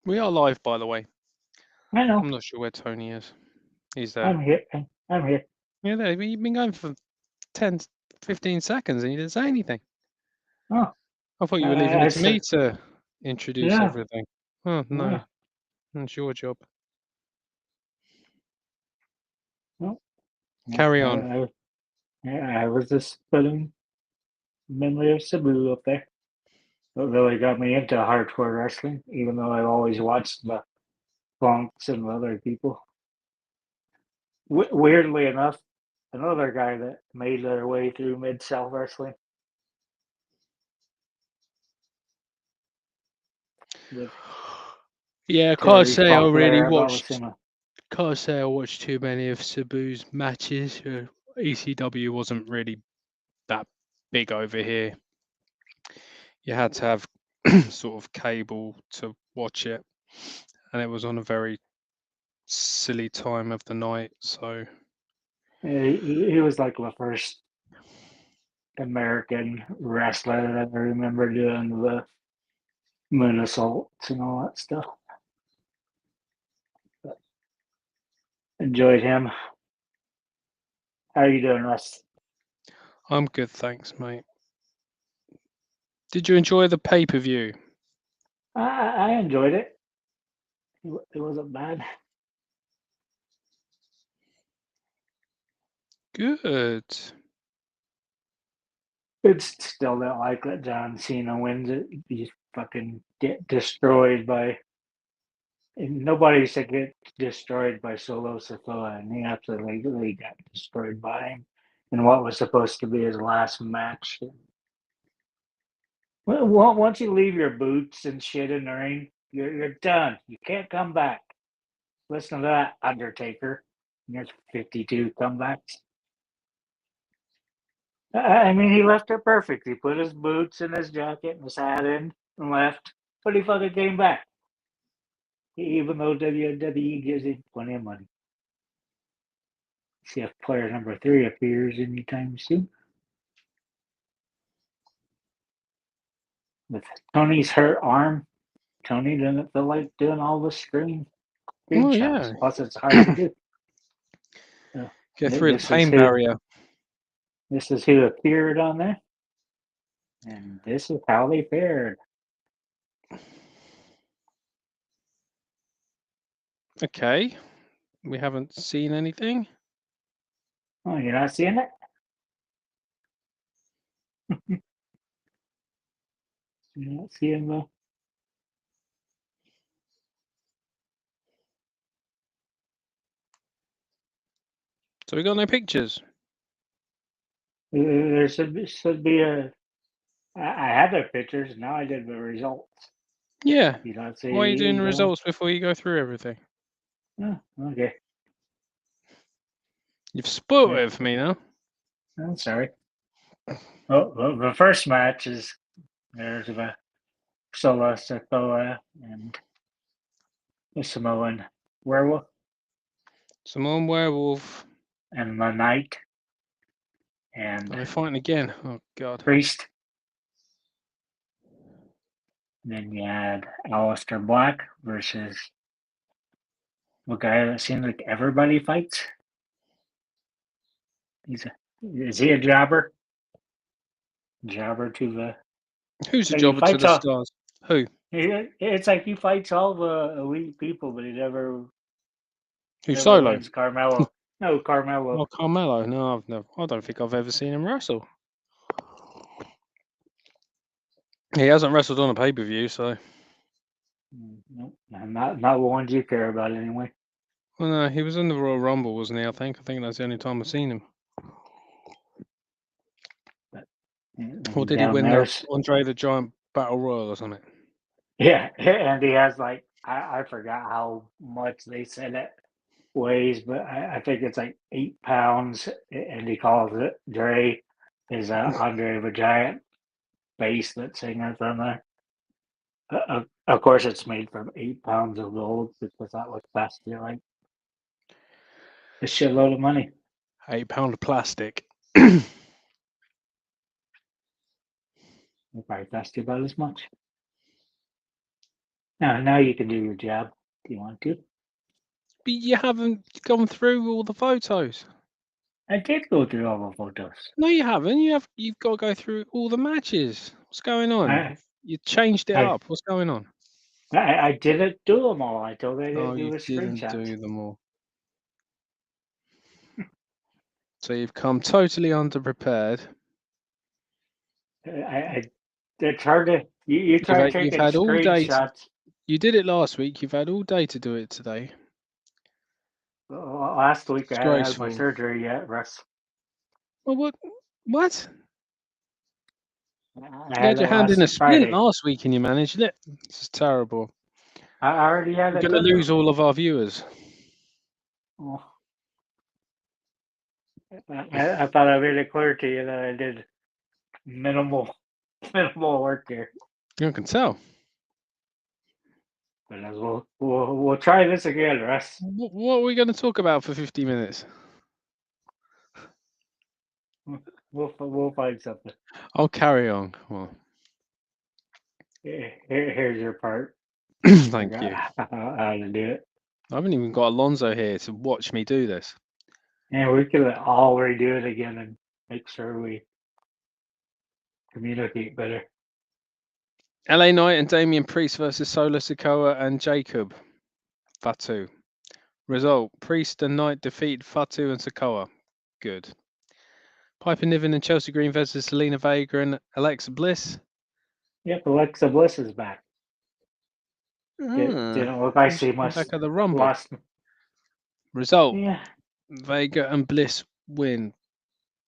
We are live, by the way. I know. I'm not sure where Tony is. He's there. I'm here. I'm here. Yeah, there. You've been going for 10, 15 seconds and you didn't say anything. Oh, I thought you were leaving it to me said, to introduce yeah. everything. Oh, no. Yeah. That's your job. No, Carry on. I was just putting memory of Sabu up there. It really got me into hardcore wrestling, even though I've always watched the Funks and other people. Weirdly enough, another guy that made their way through Mid-South Wrestling. Yeah, can't Terry say I Funk really there about watched. Wasima. Can't say I watched too many of Sabu's matches. ECW wasn't really that big over here. You had to have sort of cable to watch it, and it was on a very silly time of the night. So He was like the first American wrestler that I remember doing the moon assaults and all that stuff. But enjoyed him. How you doing, Russ? I'm good, thanks, mate. Did you enjoy the pay-per-view? I enjoyed it. It wasn't bad. Good. It's still not like that John Cena wins it. He's fucking get destroyed by. And nobody should get destroyed by Solo Sikoa, and he absolutely got destroyed by him in what was supposed to be his last match. Well, once you leave your boots and shit in the ring, you're done. You can't come back. Listen to that, Undertaker. There's 52 comebacks. I mean, he left it perfect. He put his boots and his jacket and his hat in and left, but he fucking came back. Even though WWE gives him plenty of money. See if player number 3 appears anytime soon. With Tony's hurt arm, Tony doesn't feel like doing all the screen Oh shots. yeah. Plus, it's hard to do. Get through the This is pain who barrier. this is who appeared on there, and this is how they fared. Okay. We haven't seen anything. Oh, you're not seeing it? You're not seeing the. So we got no pictures. There should be a. I had their pictures. Now I did the results. Yeah. You don't see. Why are you doing the You results before you go through everything? Oh, okay. You've spoiled it for me now. I'm sorry. Oh, well, the first match is there's the Solo Sikoa and the Samoan Werewolf Samoan werewolf. and the Knight and Are they fighting again? Oh god. Priest. And then you had Aleister Black versus the guy that seems like everybody fights. Is he a jobber? Jobber to the. Who's the Like jobber to the stars? Who? It's like he fights all the elite people, but he never Solo? wins Carmelo. No, Carmelo. Oh, Carmelo. No, I don't think I've ever seen him wrestle. He hasn't wrestled on a pay-per-view, so. No, not the ones you care about anyway. Well, no, he was in the Royal Rumble, wasn't he? I think that's the only time I've seen him. Or did he win the Andre the Giant Battle Royal or something? Yeah, and he has like I forgot how much they said it weighs, but I think it's like 8 pounds, and he calls it Dre is Andre the Giant base that's hanging from there. Of course, it's made from 8 pounds of gold because that would cost you like a shitload of money. 8 pound of plastic. It probably cost you about as much. Now you can do your job if you want to. But you haven't gone through all the photos. I did go through all the photos. No, you haven't. You've got to go through all the matches. What's going on? I You changed it I up. What's going on? I didn't do them all. I told I No, didn't do you a didn't screenshot. do them all. So you've come totally underprepared. It's hard to you try You've taking had all day. screenshots. You did it last week. You've had all day to do it today. Last week I hadn't had my Disgraceful. surgery yet, Russ. Well, what? What? I You had had your it hand in last a splint Friday. last week and you managed it. This is terrible. I already had We're it going to done lose though. all of our viewers. Oh, I thought I made it clear to you that I did minimal work here. You can tell. But we'll try this again, Russ. What are we going to talk about for 50 minutes? We'll find something. I'll carry on. Well, Here's your part. thank Forgot you. how to do it. I haven't even got Alonso here to watch me do this. And we could all redo it again and make sure we communicate better. LA Knight and Damian Priest versus Solo Sikoa and Jacob Fatu. Result: Priest and Knight defeat Fatu and Sikoa. Good. Piper Niven and Chelsea Green versus Selena Vega and Alexa Bliss. Yep, Alexa Bliss is back. Didn't look like she Back must at the Rumble. lost. Result: Yeah. Vega and Bliss win.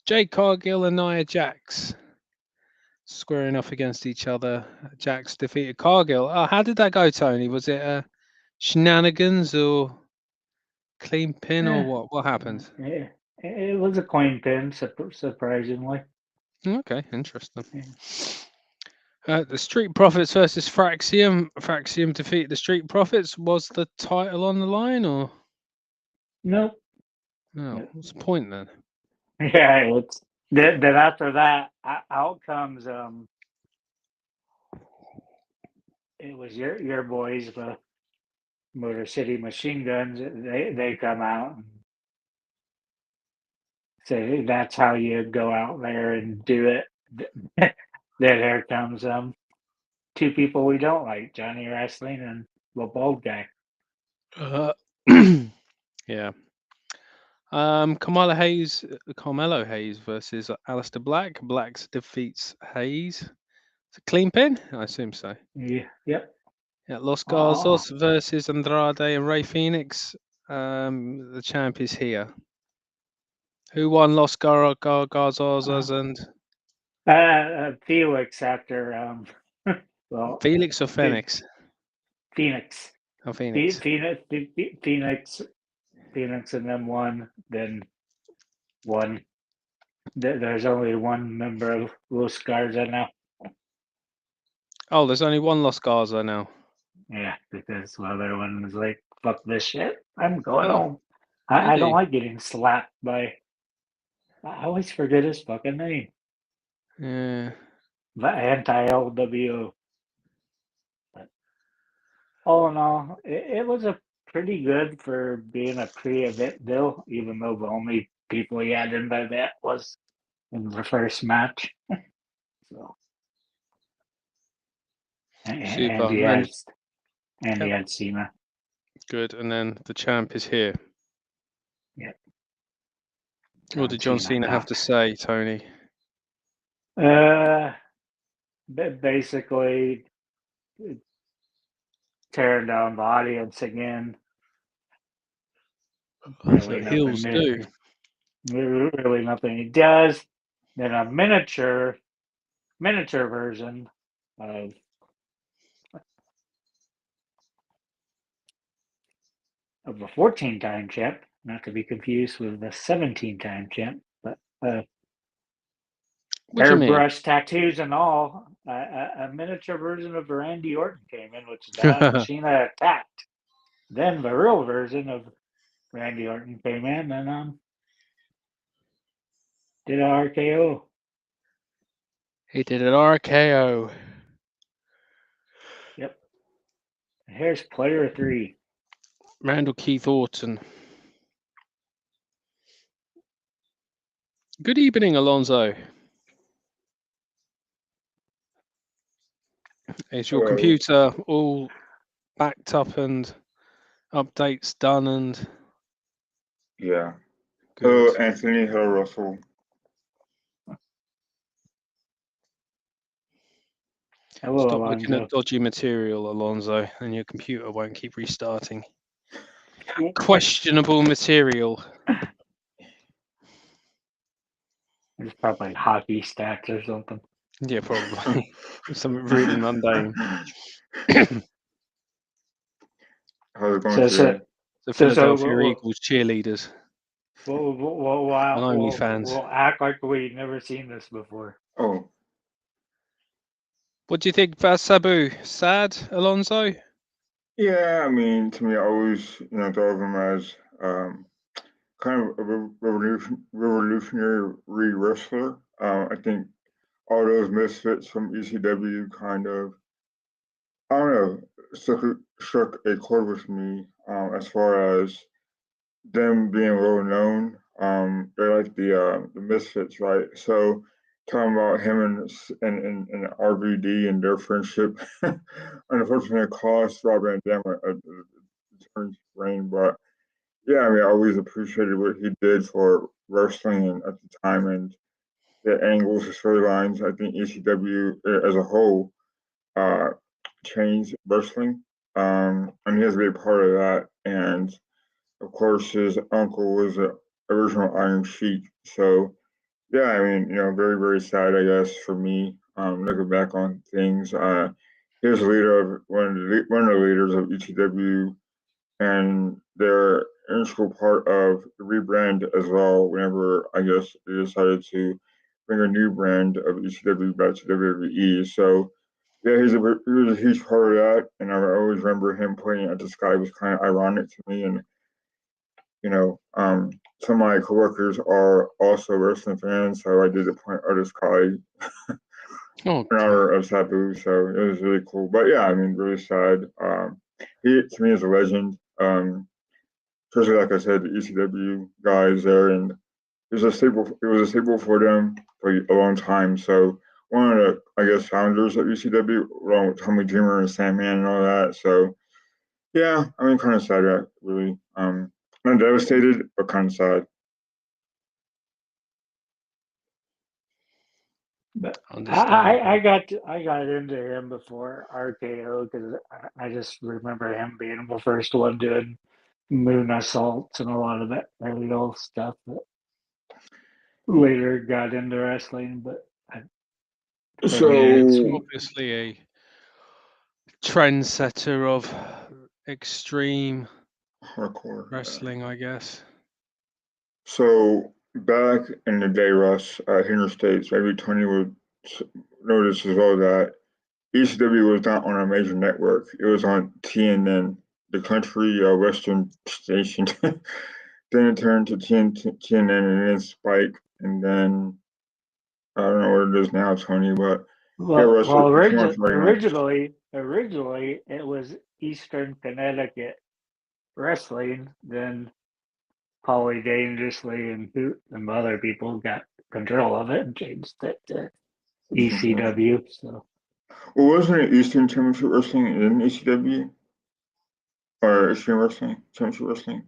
Jade Cargill and Nia Jax squaring off against each other. Jax defeated Cargill. Oh, how did that go, Tony? Was it shenanigans or clean pin or what? What happened? It was a coin pin, surprisingly. Okay, interesting. Yeah. The Street Profits versus Fraxium. Fraxium defeated the Street Profits. Was the title on the line or? Nope. No. What's the point then? Yeah, it's then after that out comes it was your boys, the Motor City Machine Guns. They come out and say that's how you go out there and do it. Then here comes two people we don't like, Johnny Wrestling and the bald guy. Yeah. Carmelo Hayes versus Alistair Black. Black defeats Hayes. It's a clean pin? I assume so. Yeah, yep. Yeah, Los Garzos versus Andrade and Ray Phoenix. The champ is here. Who won Los Garzos and Felix after well, Felix or Phoenix? Phoenix. Oh, Phoenix. Phoenix and then won. Then one. There's only one member of Los Garza now. Oh, there's only one Los Garza now. Yeah, because the other one was like, "Fuck this shit, I'm going home." I don't like getting slapped by. I always forget his fucking name. Yeah. The anti-LWO. But all in all, it was a pretty good for being a pre-event bill, even though the only people he had in the event was in the first match. So, Super. and he has, and he had Cena. Good, and then the champ is here. Yep. What did John Cena have to say, Tony? Basically tearing down the audience again. Really Heels do. Really nothing he does. Then a miniature version of the 14-time champ, not to be confused with the 17-time champ, but airbrush tattoos and all. A miniature version of Randy Orton came in, which Cena attacked. Then the real version of Randy Orton came in and did an RKO. He did an RKO. Yep. Here's player 3. Randall Keith Orton. Good evening, Alonso. Is your Hello. computer all backed up and updates done and Yeah. Hello, good? Anthony. Hello, Russell. Hello, Stop looking Alonso. at dodgy material, Alonso, and your computer won't keep restarting. Questionable material. It's probably hockey stats or something. Yeah, probably. Something really mundane. How's it going So, today? The So- Philadelphia we'll- Eagles cheerleaders. we'll act like we've never seen this before. Oh, What do you think about Sabu? Sad, Alonso? yeah. I mean, to me, I always, thought of him as kind of a revolutionary wrestler. I think all those misfits from ECW kind of, I don't know, struck a chord with me as far as them being well known. They're like the misfits, right? So talking about him and RVD and their friendship, unfortunately, it cost Rob Van Dam a turn reign. But yeah, I mean, I always appreciated what he did for wrestling and at the time and the angles, the storylines. I think ECW as a whole uh, changed wrestling, and he has a big part of that. And of course, his uncle was the original Iron Sheik. So, yeah, I mean, very, very sad, I guess, for me, looking back on things. He was a leader of one of the leaders of ECW, and they're an integral part of the rebrand as well. Whenever I guess they decided to bring a new brand of ECW back to WWE, so yeah, he was a huge part of that, and I always remember him pointing at the sky was kind of ironic to me, and some of my coworkers are also wrestling fans, so I did the point of the sky Oh, in honor of Sabu, so it was really cool. But yeah, I mean, really sad. He to me is a legend. Especially like I said, the ECW guys there, and it was a staple. It was a staple for them for a long time. So one of the, I guess, founders of ECW, along with Tommy Dreamer and Sandman and all that. So yeah, I mean, kind of sad, really. Not devastated, but kind of sad. But understandable. I got into him before RKO because I just remember him being the first one doing moon assaults and a lot of that early old stuff that later got into wrestling. But So It's obviously a trendsetter of extreme hardcore. wrestling, I guess. So back in the day, Russ, here in the States, maybe Tony would notice as well that ECW was not on a major network. It was on TNN, the country western station. Then it turned to TNN and then Spike, and then I don't know what it is now, Tony, but yeah, Russ, if you want to originally it was Eastern Connecticut Wrestling. Then Paulie Dangerously and some other people got control of it and changed it to ECW. So well, wasn't it Eastern Championship Wrestling in ECW? Or Extreme Wrestling? Championship Wrestling?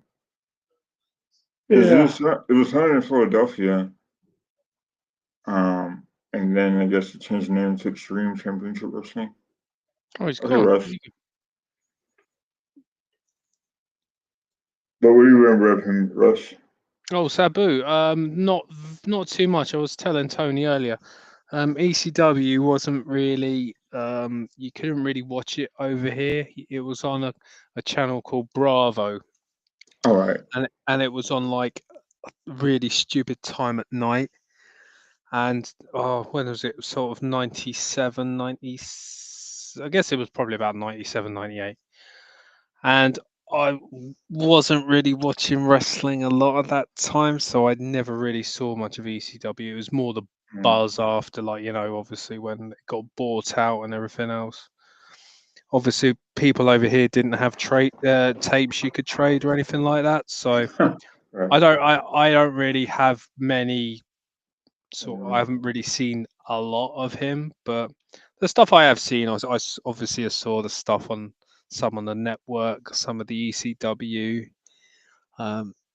yeah, It was started in Philadelphia. And then I guess it changed the name to Extreme Championship Wrestling. Oh, he's Okay, gone. Russ. But what do you remember of him, Russ? Oh, Sabu. Not too much. I was telling Tony earlier. ECW wasn't really. You couldn't really watch it over here. It was on a channel called Bravo, All right. and it was on like a really stupid time at night. And when was it? Sort of 97, 90. I guess it was probably about 97, 98. And I wasn't really watching wrestling a lot at that time, so I never really saw much of ECW. It was more the buzz after, like, obviously when it got bought out and everything else. obviously people over here didn't have tapes you could trade or anything like that. So Right. I don't really have many. I haven't really seen a lot of him, but the stuff I have seen, obviously I saw the stuff on some on the network, some of the ECW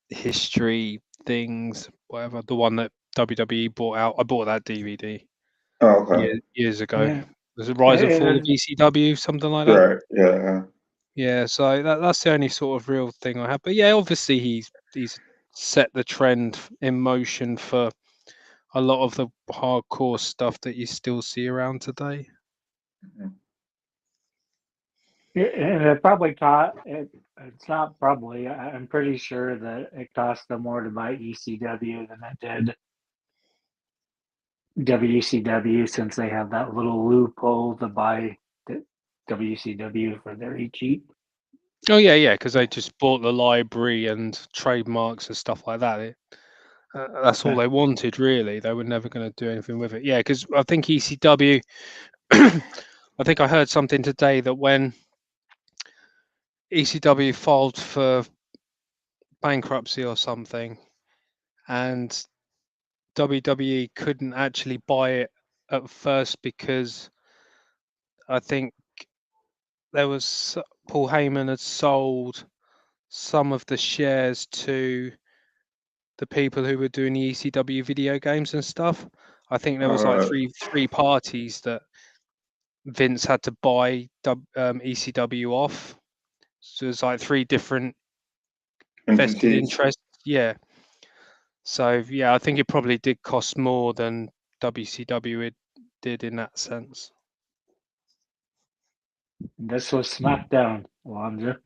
history things, whatever. The one that WWE bought out, I bought that DVD Oh, okay. years ago. Yeah. Was it Rise and It Fall of is- ECW, something like that? Right. Yeah. Yeah, so that's the only sort of real thing I have. But yeah, obviously he's set the trend in motion for a lot of the hardcore stuff that you still see around today. it probably cost it. It's not probably. I'm pretty sure that it cost them more to buy ECW than it did WCW, since they have that little loophole to buy the WCW for very cheap. Oh yeah, because they just bought the library and trademarks and stuff like that. That's all they wanted, really. They were never going to do anything with it. Yeah, because I think ECW. I think I heard something today that when ECW filed for bankruptcy or something, and WWE couldn't actually buy it at first because I think there was Paul Heyman had sold some of the shares to the people who were doing the ECW video games and stuff. I think there was like three parties that Vince had to buy ECW off. So it's like three different vested Entities. interests. Yeah. So yeah, I think it probably did cost more than WCW did in that sense. This was SmackDown, Alonzo,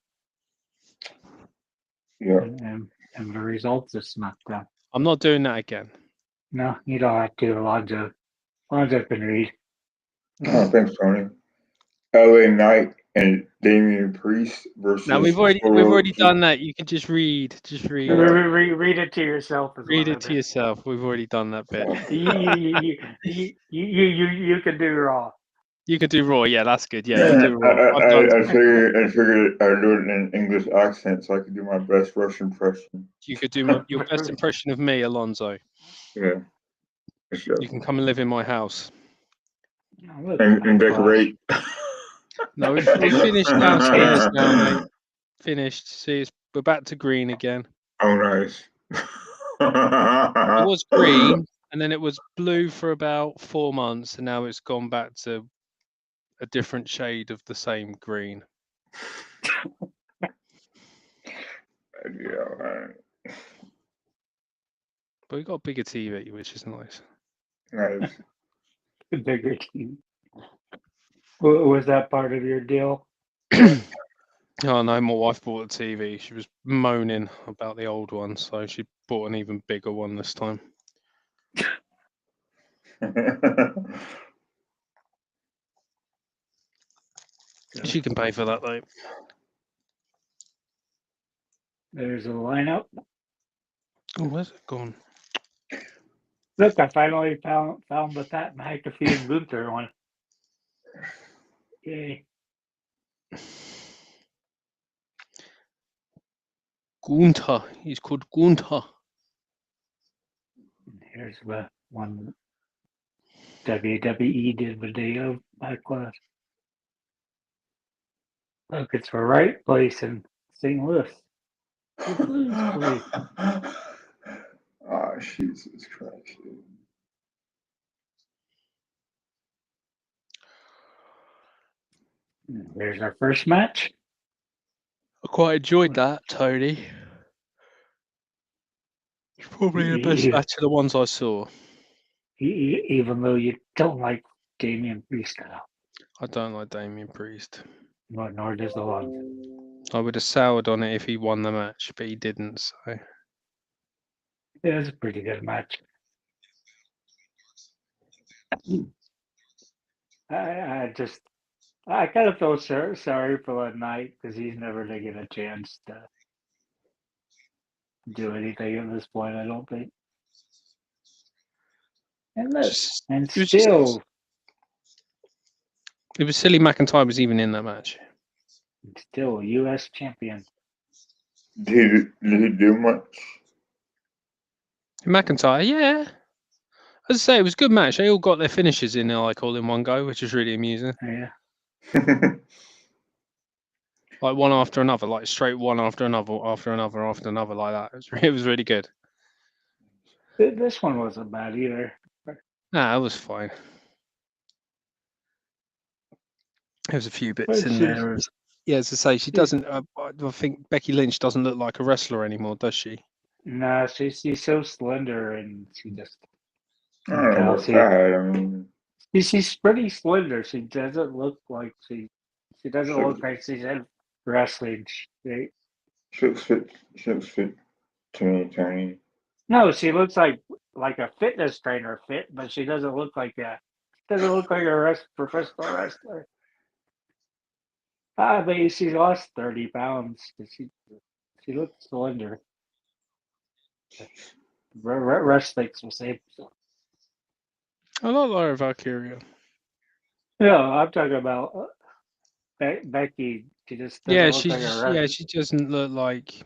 Yeah. and the results of SmackDown. I'm not doing that again. No, you don't have to, Alonzo. Alonzo can read. Oh, thanks, Tony. LA Knight and Damian Priest versus. Now we've already done that. You can just read. Just read. Read it to yourself as Read well. it to yourself. We've already done that bit. You can do Raw. You can do Raw. Yeah, that's good. Yeah, you do Raw. I figured I'd do it in an English accent so I could do my best Russian impression. You could do your best impression of me, Alonzo. Yeah. You can come and live in my house. And decorate. No, we finished downstairs now, mate. Finished. See, we're back to green again. Oh, nice. It was green, and then it was blue for about 4 months, and now it's gone back to a different shade of the same green. Yeah, man. But we got a bigger TV, which is nice. Nice. Bigger team. Was that part of your deal? Oh no, my wife bought a TV. She was moaning about the old one, so she bought an even bigger one this time. She can pay for that though. There's a lineup. Oh, where's it gone? Look, I finally found the Pat McAfee and Gunther one. Yay. Gunther. He's called Gunther. Here's the one WWE did the day of Backlash. Look, it's the right place in St. Louis. The Blues place. Oh, Jesus Christ, dude. There's our first match. I quite enjoyed that, Tony. It's probably the best match of the ones I saw. Even though you don't like Damian Priest at all. I don't like Damian Priest. Nor does the one. I would have soured on it if he won the match, but he didn't. So It was a pretty good match. I kind of feel sorry for Knight because he's never going to get a chance to do anything at this point, I don't think. And look, it It was silly McIntyre was even in that match. Still U.S. champion. Did he do much? McIntyre, yeah. As I say, it was a good match. They all got their finishes in there, like all in one go, which is really amusing. Yeah. Like one after another, like straight one after another, like that. It was really good. This one wasn't bad either. Nah, it was fine. There was a few bits But in she's- there. Yeah, as I say, she doesn't. I think Becky Lynch doesn't look like a wrestler anymore, does she? Nah, she's so slender and she just. I don't know about See, that. I mean, she's pretty slender. She doesn't look like she doesn't look like she's in wrestling. she looks fit to me, Tony. No, she looks like a fitness trainer fit, but she doesn't look like a professional wrestler. I mean, she lost 30 pounds. She looks slender. Wrestling's the same. I like Lyra Valkyria. No, I'm talking about Becky. She just doesn't look like a wrestler. she doesn't look like.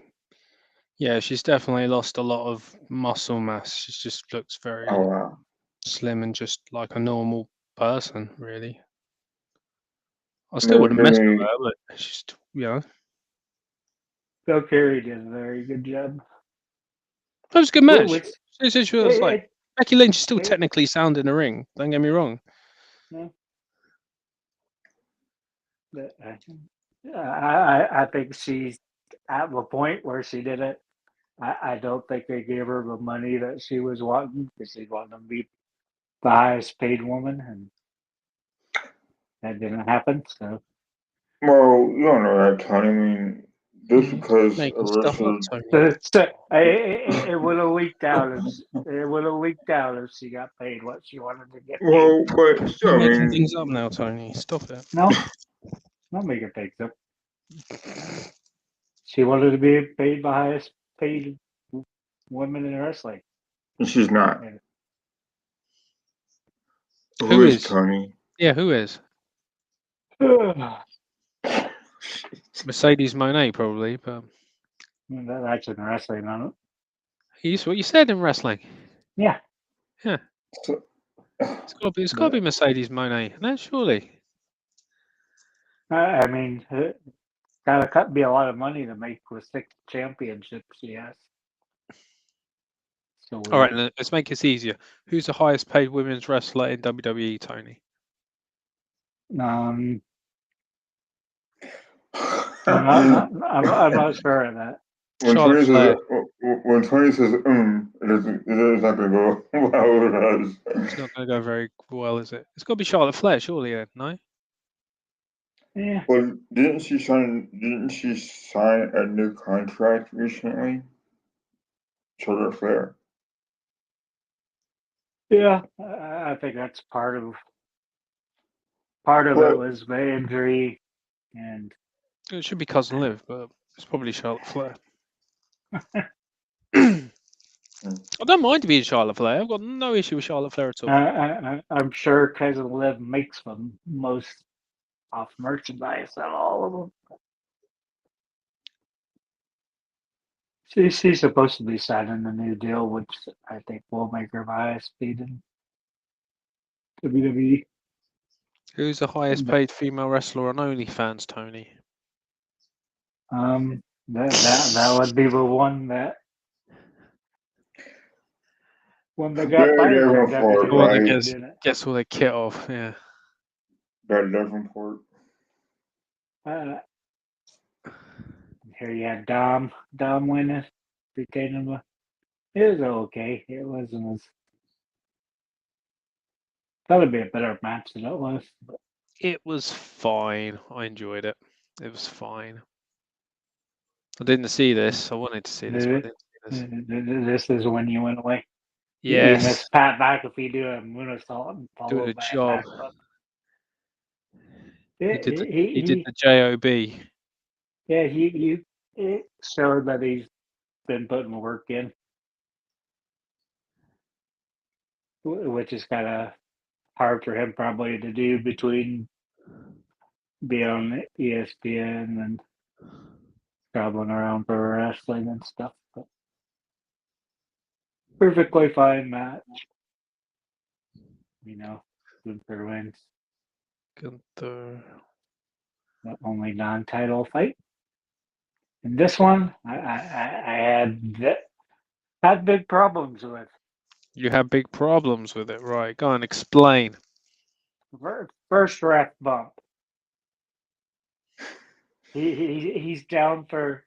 Yeah, she's definitely lost a lot of muscle mass. She just looks very Oh wow. slim and just like a normal person, really. I still wouldn't mess with her, but it's just, Bill Carey did a very good job. that was a good match. Which She was like Becky Lynch is still technically sound in the ring. Don't get me wrong. no. I think she's at the point where she did it. I don't think they gave her the money that she was wanting because she wanted to be the highest paid woman, and that didn't happen. So, Well, you don't know that, Tony. I mean, just because a Making stuff up, wrestler. Tony. it would have leaked out if she got paid what she wanted to get paid. Well, but still, You're I making mean, things up now, Tony. Stop it. No, not making things up. She wanted to be paid the highest paid women in wrestling. she's not. And Who is Tony? Yeah, who is? Mercedes Moné, probably, but that's in wrestling, I don't. that's what you said in wrestling. Yeah. So, It's got to be Mercedes Moné. No, surely. I mean, gotta be a lot of money to make with 6 championships she has. So All right, let's make this easier. Who's the highest paid women's wrestler in WWE, Tony? I'm not sure of that. when Charlotte Tony says Flair. when Tony says it's not gonna go well with us. It's not going to go very well, is it? It's got to be Charlotte Flair, surely, then, no? Yeah. Well, didn't she sign a new contract recently? Charlotte Flair. Yeah, I think that's part of it was the injury, and It should be Cousin Liv, but it's probably Charlotte Flair. I don't mind being Charlotte Flair. I've got no issue with Charlotte Flair at all. I'm sure Cousin Liv makes the most off merchandise out of all of them. She's supposed to be signing a new deal, which I think will make her the highest paid in WWE. Who's the highest paid female wrestler on OnlyFans, Tony? That would be the one that got Barry fired from Davenport, WWE. right? Gets all their kit off, yeah. Barry Davenport. Here you had Dom winning, retaining the. It was okay. It wasn't as. That would be a better match than it was. But It was fine. I enjoyed it. It was fine. I didn't see this. I wanted to see this, but I didn't see this. this is when you went away. Yes. You missed Pat McAfee do a moonsault and Doing follow a back. job. He did the JOB. Yeah, it showed that he's been putting work in, which is kind of hard for him probably to do between be on ESPN and traveling around for wrestling and stuff. But perfectly fine match. Gunther wins. Gunther. The only non-title fight. And this one, I had big problems with. You had big problems with it, right? Go on, explain. First ref bump. He's down for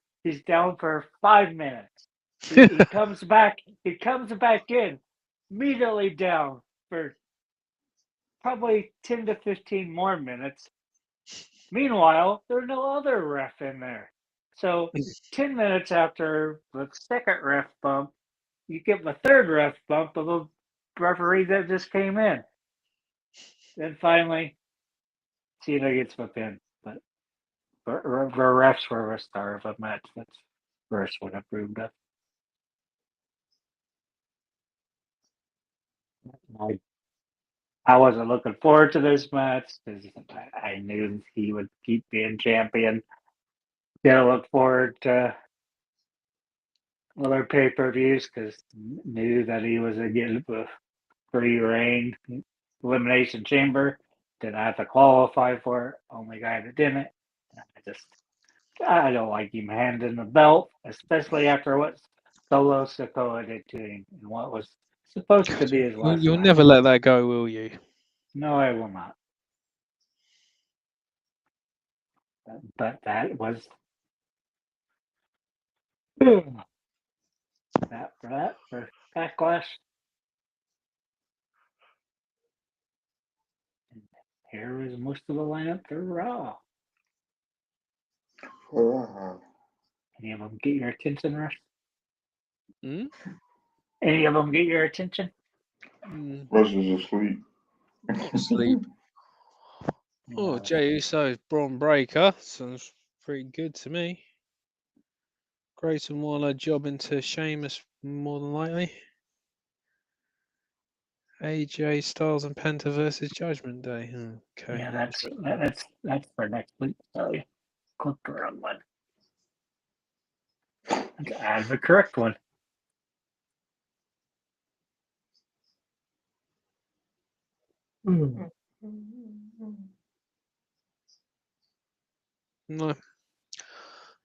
5 minutes. He comes back. He comes back in, immediately down for probably 10 to 15 more minutes. Meanwhile, there's no other ref in there. So 10 minutes after the second ref bump, you get the third ref bump of the referee that just came in. Then finally, Cena gets the pin. But the refs were a star of a match. That's first one approved of. I wasn't looking forward to this match because I knew he would keep being champion. Didn't look forward to other pay-per-views because knew that he was getting a free reign elimination chamber. Didn't have to qualify for it. Only guy that didn't. I don't like him handing the belt, especially after what Solo Sikoa did to him and what was supposed to be his last You'll match. never let that go, will you? No, I will not. But that was that for Backlash. And here is most of the lineup for Raw. Oh, Any of them get your attention, Rush? Hmm? Any of them get your attention? Russ is asleep. Sleep. Oh, Jey Uso's Braun Breaker sounds pretty good to me. Grayson Waller jobbing to Sheamus more than likely. AJ Styles and Penta versus Judgment Day. Okay. Yeah, that's for next week. Sorry, clicked the wrong one. Let's add the correct one. No.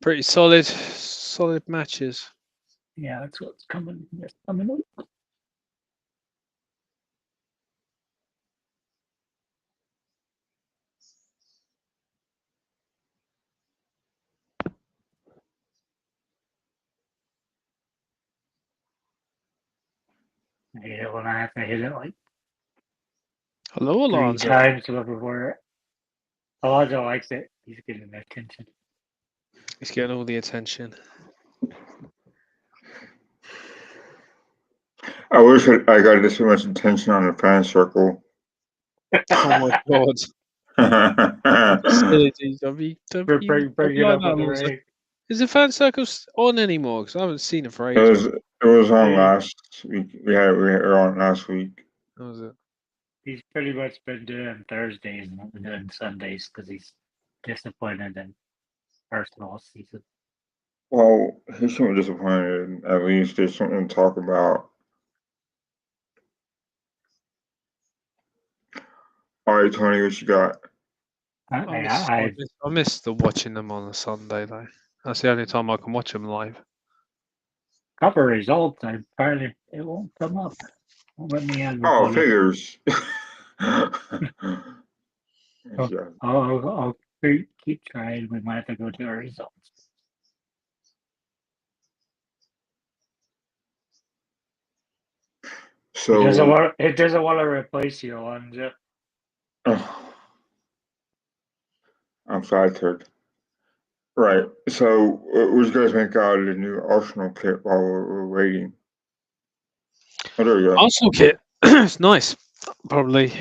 Pretty solid matches. Yeah, that's what's coming. It's coming up. I hate it when I have to hit it like Hello, 3 Alonso. times before Alonso likes it. He's getting the attention. He's getting all the attention. I wish I got this much attention on the fan circle. Oh my god. Silly WWE. Bring it up on the ring. Is the fan circle on anymore? Because I haven't seen it for It ages. was on last week. We were on last week. How was it? He's pretty much been doing Thursdays and not doing Sundays because he's disappointed in first of all season. Well, he shouldn't be disappointed. At least there's something to talk about. All right, Tony, what you got? I miss the watching them on a Sunday though. That's the only time I can watch them live. Couple results. Apparently, it won't come up. Won't let me add. Oh, figures. Yeah. I'll keep trying. We might have to go to our results. So it doesn't want to replace you, Alonzo. I'm flattered. Right. So, what you guys make out of the new Arsenal kit while we're waiting? Oh, there we go. Arsenal kit. It's nice. Probably.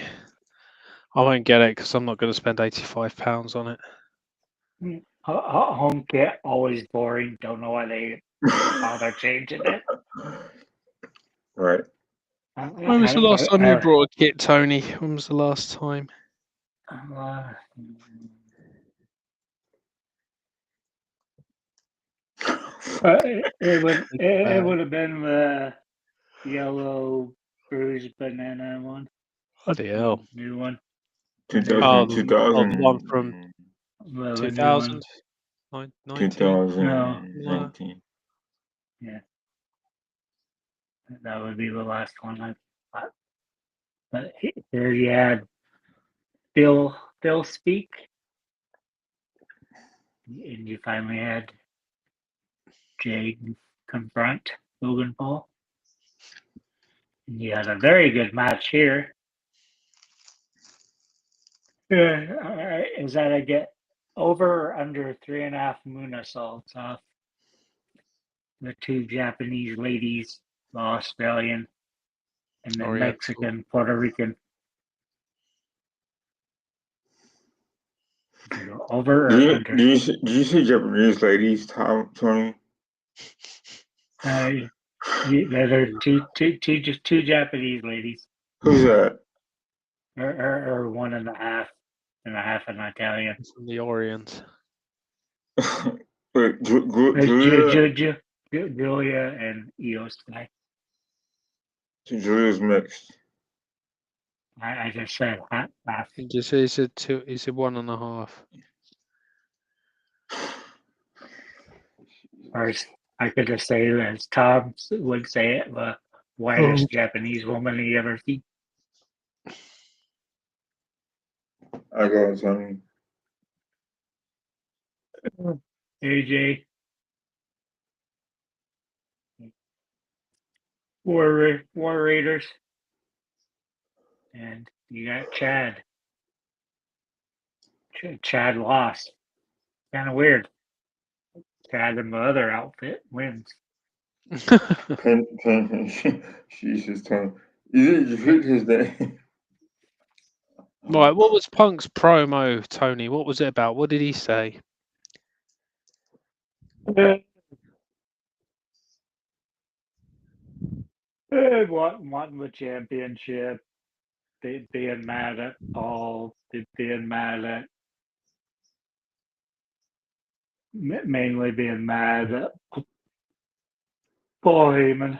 I won't get it because I'm not going to spend £85 on it. Home kit always boring. Don't know why they bother changing it. Right. When was the last time you brought a kit, Tony? When was the last time? It bad. would have been the yellow bruised banana one. Bloody hell. New one. 2000, Oh, the one from 2000. 2000? 19? 2019. Yeah. That would be the last one I thought. But here you had Phil speak. And you finally had Jay confront Logan Paul. And you had a very good match here. Is that I get over or under 3.5 moonsaults off the two Japanese ladies, the Australian and the Mexican, Puerto Rican? Over or under? Did you see Japanese ladies, Tony? There are two Japanese ladies. Who's that? Or 1.5 and a half an Italian. From the Orient. Wait, Julia and Io Sky. Julia's mixed. I just said half. He said 2. He said 1.5. Or as I could just say it as Tom would say it, the whitest Japanese woman he ever seen. I got it, Tony. AJ. War Raiders. And you got Chad. Chad lost. Kind of weird. Chad in the other outfit wins. Jesus, Tony. You hit his name. Right, what was Punk's promo, Tony? What was it about? What did he say? Wanting the championship, being mad at Paul, being mad at mainly being mad at Paul Heyman.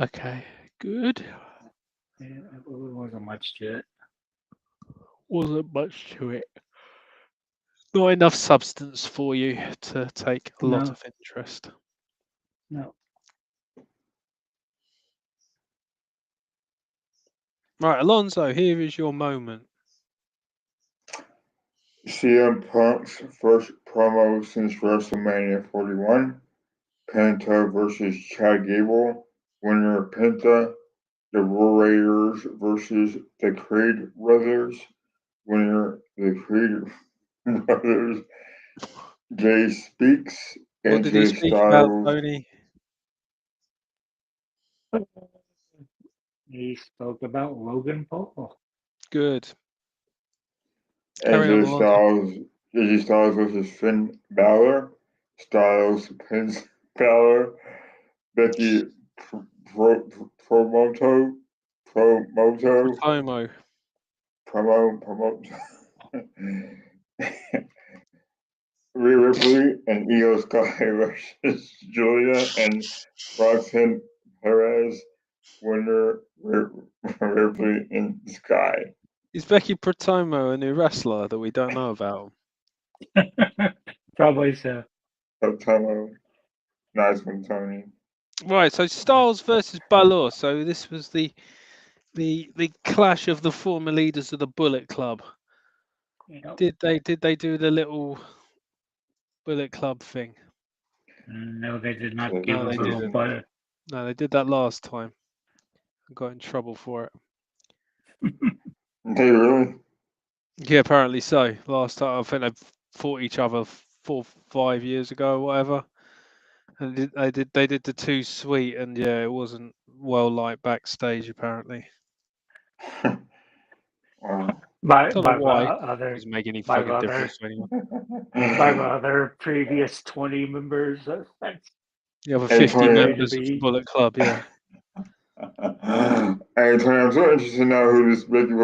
Okay, good. Yeah, it wasn't much to it. Wasn't much to it. Not enough substance for you to take a lot of interest. No. Right, Alonso, here is your moment. CM Punk's first promo since WrestleMania 41. Penta versus Chad Gable. Winner Penta. The War Raiders versus the Creed Brothers. Winner the Creed Brothers. Jay speaks. What did he speak about, Tony? He spoke about Logan Paul. Good. Carry on, AJ Styles versus Finn Balor. Styles pins Balor. Becky Promoto. Rhea Ripley and Io Sky versus Julia and Roxanne Perez. Winner Ripley and Sky. Is Becky Protomo a new wrestler that we don't know about? Probably so. Protomo. Nice one, Tony. Right, so Styles versus Balor. So this was the clash of the former leaders of the Bullet Club. Yep. Did they do the little Bullet Club thing? No, they did not give No, a they little didn't. butter. No, they did that last time. I got in trouble for it. They really? Yeah, apparently so. Last time I think they fought each other 4 or 5 years ago or whatever. And they did the Too Sweet, and yeah, it wasn't well liked backstage apparently. Wow. Don't know why. It doesn't make any fucking difference to anyone. By the other previous 20 members. The other 50 members of the Bullet Club, yeah. Hey, Tony, I'm so interested to know who this Becky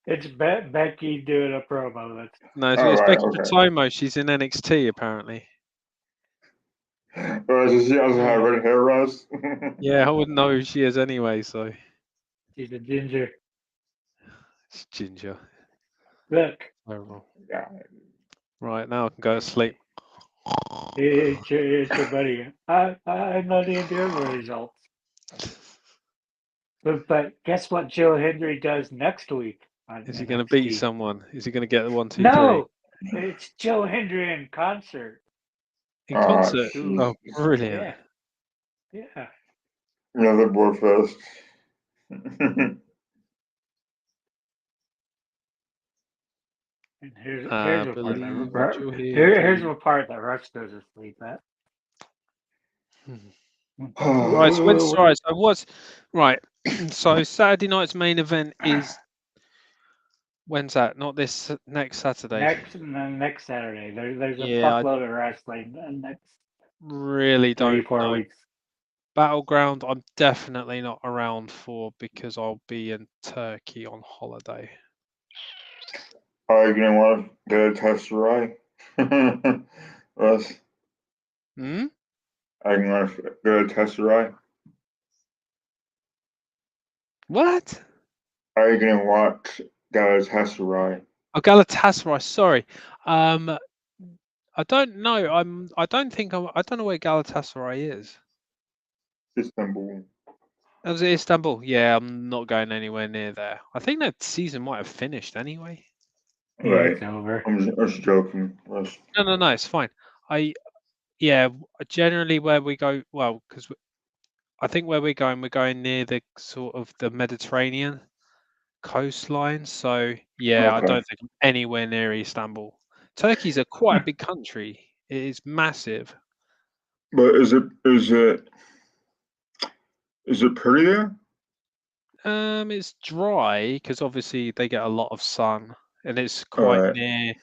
It's Becky doing a promo. That's No, so Oh, it's right, Becky okay. Potomo. She's in NXT apparently. So she also had red hair, Russ. Yeah, I wouldn't know who she is anyway. So she's a ginger. it's Ginger. Look, Terrible. Yeah. Right now I can go to sleep. it's your buddy. I'm not into the results. But guess what Joe Hendry does next week on Is he going to beat NXT? someone? Is he going to get the 1, 2, 3 No, it's Joe Hendry in concert. in concert? Shoot. Oh, brilliant! Yeah. Another boy fest. And here's I the part believe that you're here. here's the part that Russ goes to sleep at. Right, so what's right? So Saturday night's main event is when's that? Not this next Saturday. Next Saturday. There's a Yeah, I fuckload of wrestling next really 3, don't 4 know. weeks. Battleground, I'm definitely not around for because I'll be in Turkey on holiday. Are you gonna want to get a test right? Russ, Hmm? are you gonna get a test right? What? Are you gonna watch Galatasaray? Oh, Galatasaray. Sorry. I don't know. I don't think I don't know where Galatasaray is. Istanbul. Oh, was it Istanbul? Yeah, I'm not going anywhere near there. I think that season might have finished anyway. Yeah, Right. it's over. I'm just joking. Russ. No, it's fine. Yeah, generally where we go, well, because I think where we're going near the sort of the Mediterranean coastline. So yeah, I Okay. don't think I'm anywhere near Istanbul. Turkey's quite a big country. It is massive. But is it pretty there? It's dry because obviously they get a lot of sun, and it's All quite right. near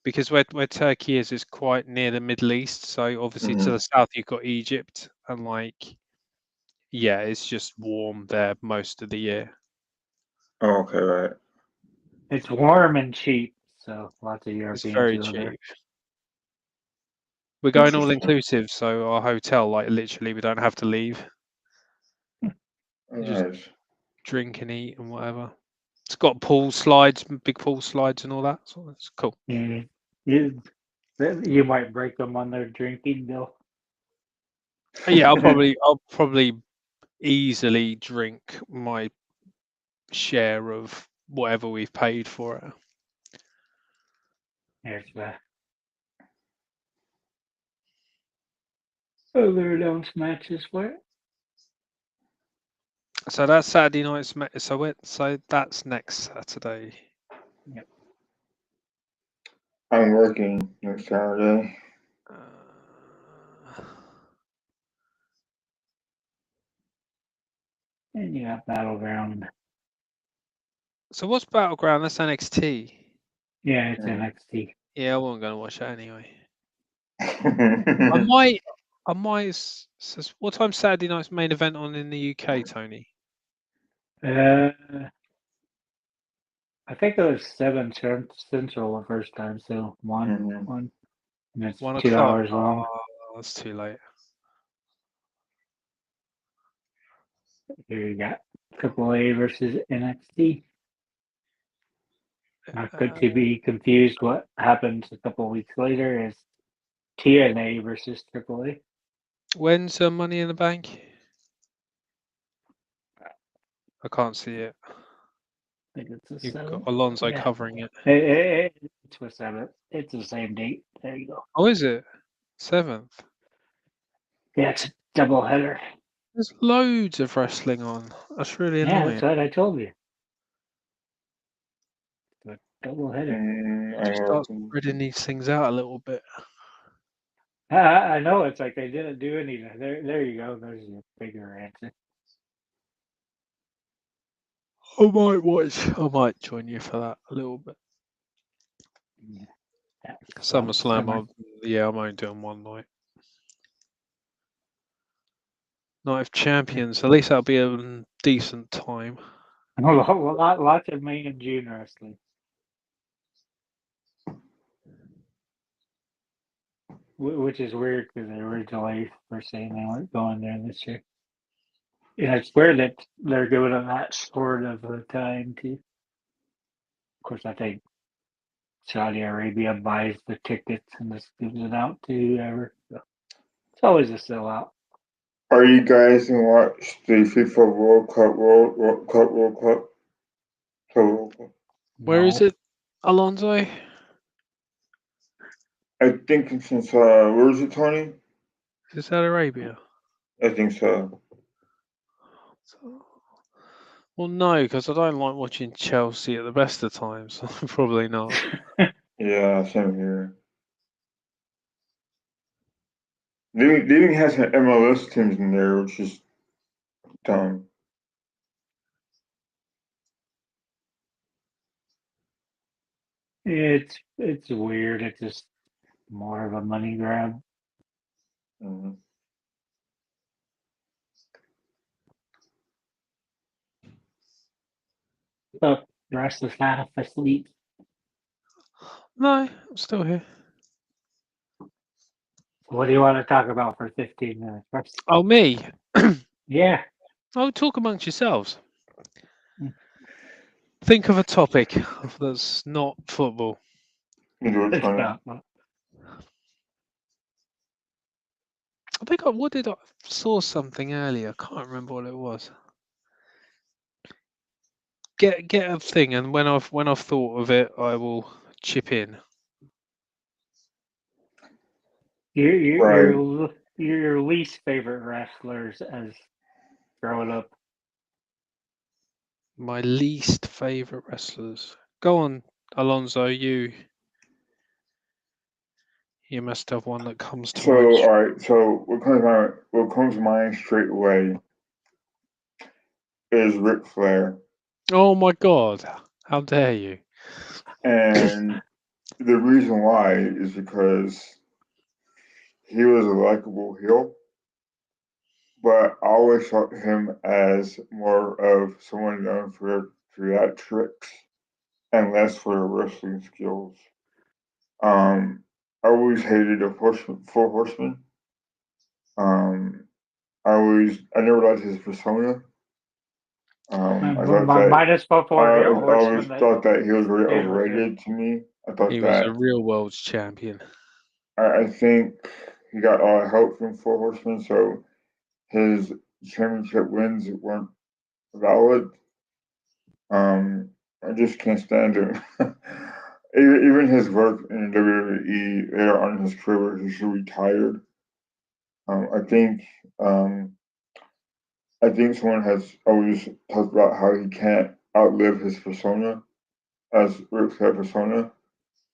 because where Turkey is quite near the Middle East. So obviously to Mhm. the south you've got Egypt, and yeah, it's just warm there most of the year. Oh, okay, right. It's warm and cheap, so lots of It's Europeans very go there. cheap. We're going all Interesting. inclusive, so our hotel, like literally, we don't have to leave. Just Nice. drink and eat and whatever. It's got pool slides, big pool slides and all that. So it's cool. Yeah. You might break them on their drinking bill. Yeah, I'll probably easily drink my share of whatever we've paid for it. There's the other announced matches for it. So that's Saturday night's so that's next Saturday. Yep. I'm working next Saturday. And you got Battleground. So what's Battleground? That's NXT. Yeah, it's NXT. Yeah, I wasn't going to watch that anyway. I I might. What time's Saturday night's main event on in the UK, Tony? I think it was 7 Central the first time, so one. And it's 1 2 o'clock. hours long. Oh, that's too late. Here you got AAA versus NXT. Not good to be confused. What happens a couple weeks later is TNA versus AAA. When's Money in the Bank? I can't see it. I think it's the You've 7th. got Alonso Yeah. covering it. It's the 7th. It's the same date. There you go. Oh, is it 7th? Yeah, it's a double header. There's loads of wrestling on. That's really Yeah, annoying. that's what I told you. It's a double header. Just start spreading these things out a little bit. I know it's like they didn't do anything. There you go. There's your bigger answer. I might join you for that a little bit. Yeah. SummerSlam, I'm only doing one night. Night of Champions. At least that'll be a decent time. Lots of May and June wrestling. Which is weird because they originally were saying they weren't going there this year. And it's weird that they're going on that short of a time too. Of course, I think Saudi Arabia buys the tickets and just gives it out to whoever. So it's always a sellout. Are you guys gonna watch the FIFA World Cup? World Cup? Where is No. it, Alonso? I think it's in where is it, Tony? Is it Saudi Arabia? I think so. Well, no, because I don't like watching Chelsea at the best of times. So probably not. Yeah, same here. They even have some MLS teams in there, which is dumb. It's weird. It's just more of a money grab. Mm-hmm. But the rest is half asleep. No, I'm still here. What do you want to talk about for 15 minutes? First? Oh, me? Yeah. Oh, talk amongst yourselves. Mm. Think of a topic that's not football. You do it, It's Tony. about I think I saw something earlier. I can't remember what it was. Get a thing, and when I've thought of it, I will chip in. your least favorite wrestlers as growing up. My least favorite wrestlers. Go on, Alonso. You must have one that comes to So, mind. all right. So, what comes to mind straight away is Ric Flair, Oh my God! How dare you? and the reason why is because he was a likable heel, but I always saw him as more of someone known for theatrics and less for wrestling skills. I always hated the Four Horsemen. Um, I never liked his persona. I thought that Minus before I the always horseman that thought that he was very did was it. overrated to me. I thought He was a that real world's champion. I think he got all the help from Four Horsemen, so his championship wins weren't valid. I just can't stand him. Even his work in WWE later on in his career, he should retired. I think um, I think someone has always talked about how he can't outlive his persona as Ric Flair persona,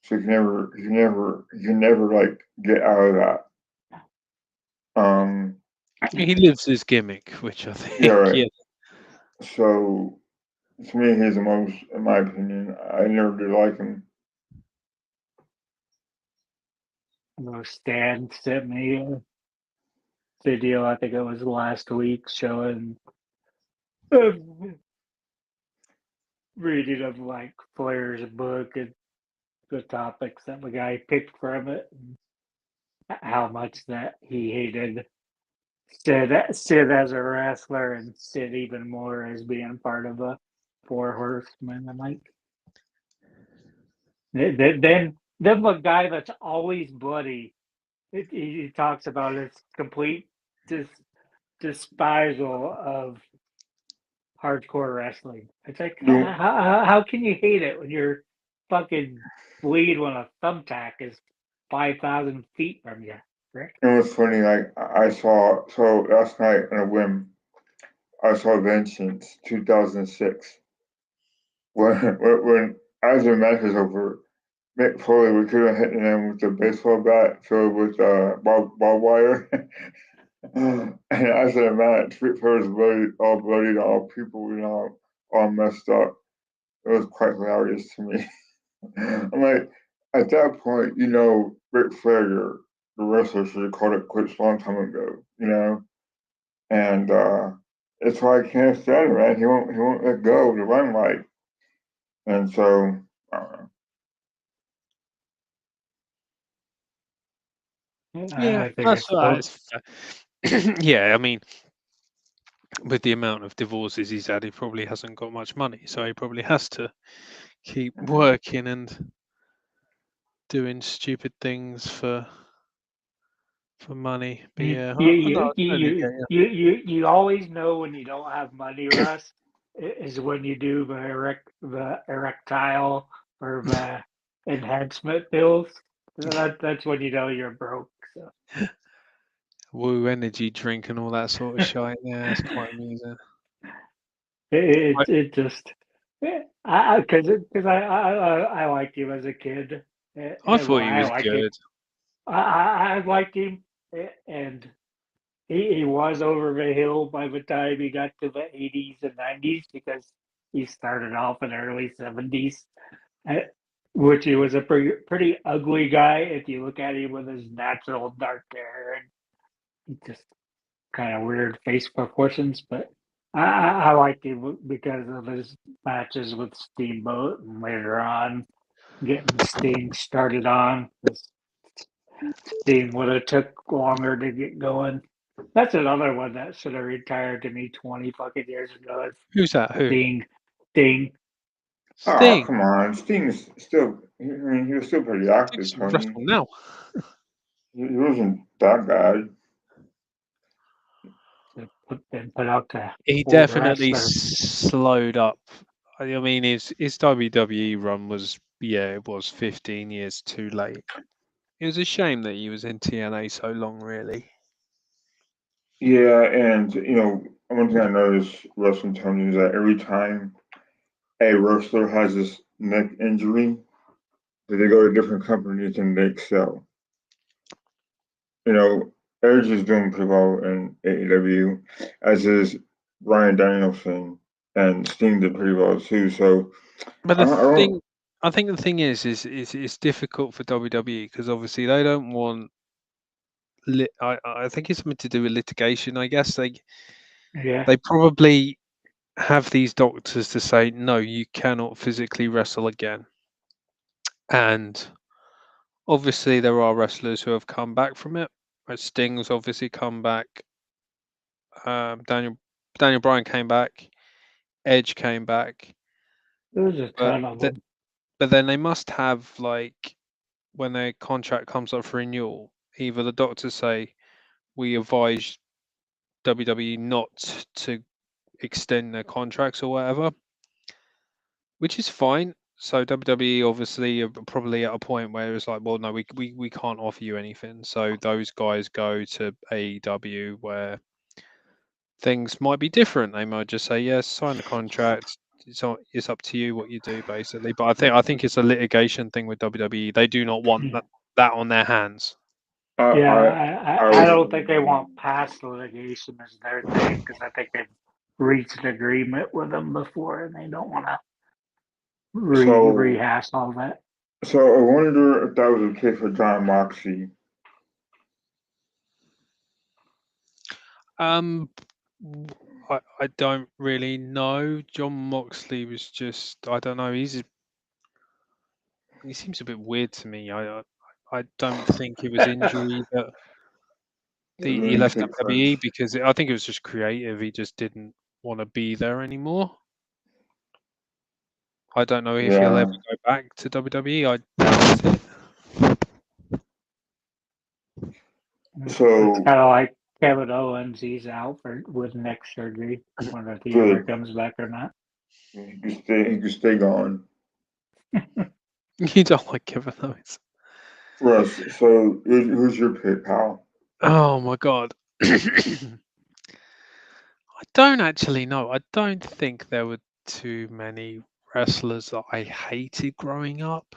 so he can never like get out of that. Um, He lives his gimmick, which I yeah, think, right. yeah. So to me, he's the most, in my opinion. I never did like him. Stan sent me a video. I think it was last week showing a reading of like Flair's book and the topics that the guy picked from it, and how much that he hated Sid as a wrestler and Sid even more as being part of a Four Horsemen. I'm like, then the guy that's always bloody. He talks about his complete despisal of hardcore wrestling. It's like, You how can you hate it when you're fucking bleed when a thumbtack is 5,000 feet from you, Rick? It was funny. Like I saw, so last night on a whim, I saw Vengeance 2006. When as the match was over, Mick Foley was hitting him with a baseball bat filled with barbed wire. And after the match, Ric Flair was bloody, all people, all messed up. It was quite hilarious to me. I'm like, at that point, Ric Flair, the wrestler, should have called it quits a long time ago, and That's why I can't stand him, man. He won't let go of the limelight, and so I don't know. Yeah, I think it's both. that's fair. Yeah, I mean, with the amount of divorces he's had, he probably hasn't got much money, so he probably has to keep working and doing stupid things for money. But You yeah, you I you totally you get you. you always know when you don't have money, Russ, is when you do the erectile or the enhancement pills. That's when you know you're broke. So Woo energy drink and all that sort of shit. Yeah, it's quite amusing. it just I because I liked him as a kid. I Well, thought he I was like him. good. I liked him, and he was over the hill by the time he got to the 80s and 90s because he started off in the early 70s, which he was a pretty ugly guy if you look at him with his natural dark hair and just kind of weird face proportions. But I liked him because of his matches with Steamboat and later on getting Sting started on. Sting would have took longer to get going. That's another one that should have retired to me 20 fucking years ago. Who's that? Who? Sting. Sting. Oh, Sting. come on, Sting's still. I mean, he was still pretty active, Sting's Tony. wrestle now. He wasn't that bad. Been put out to He old definitely wrestlers. slowed up. I mean, his WWE run was, yeah, it was 15 years too late. It was a shame that he was in TNA so long, really. Yeah, and one thing I noticed wrestling, Tony, is that every time a wrestler has this neck injury, that they go to different companies and they excel. Edge is doing pretty well in AEW, as is Bryan Danielson, and Sting did pretty well too. So But I don't. I think the thing is it's difficult for WWE because obviously they don't want. I think it's something to do with litigation. I guess Yeah. they probably have these doctors to say no, you cannot physically wrestle again, and obviously there are wrestlers who have come back from it. Sting's obviously come back. Daniel Bryan came back. Edge came back, There's a but ton of them. but then they must have like when their contract comes up for renewal, either the doctors say we advise WWE not to extend their contracts or whatever, which is fine. So WWE obviously are probably at a point where it's like, well, no, we can't offer you anything. So those guys go to AEW where things might be different. They might just say, yes, sign the contract. It's up to you what you do, basically. But I think it's a litigation thing with WWE. They do not want that on their hands. Yeah, I I I don't think they want past litigation as their thing because I think they've reached an agreement with them before and they don't want to so rehash all that. so I wonder if that was the case for John Moxley. Um, I don't really know. John Moxley was just I don't know. He seems a bit weird to me. I don't think it was injury that he left Lunatic WWE Prince. because I think it was just creative. He just didn't want to be there anymore. I don't know if he'll ever Yeah. go back to WWE. I doubt it. It's So kind of like Kevin Owens. He's out with neck surgery. Wonder if he ever good. comes back or not. He could stay gone. You don't like Kevin Owens. Russ. So who's your pick, pal? Oh my god. I don't actually know. I don't think there were too many wrestlers that I hated growing up.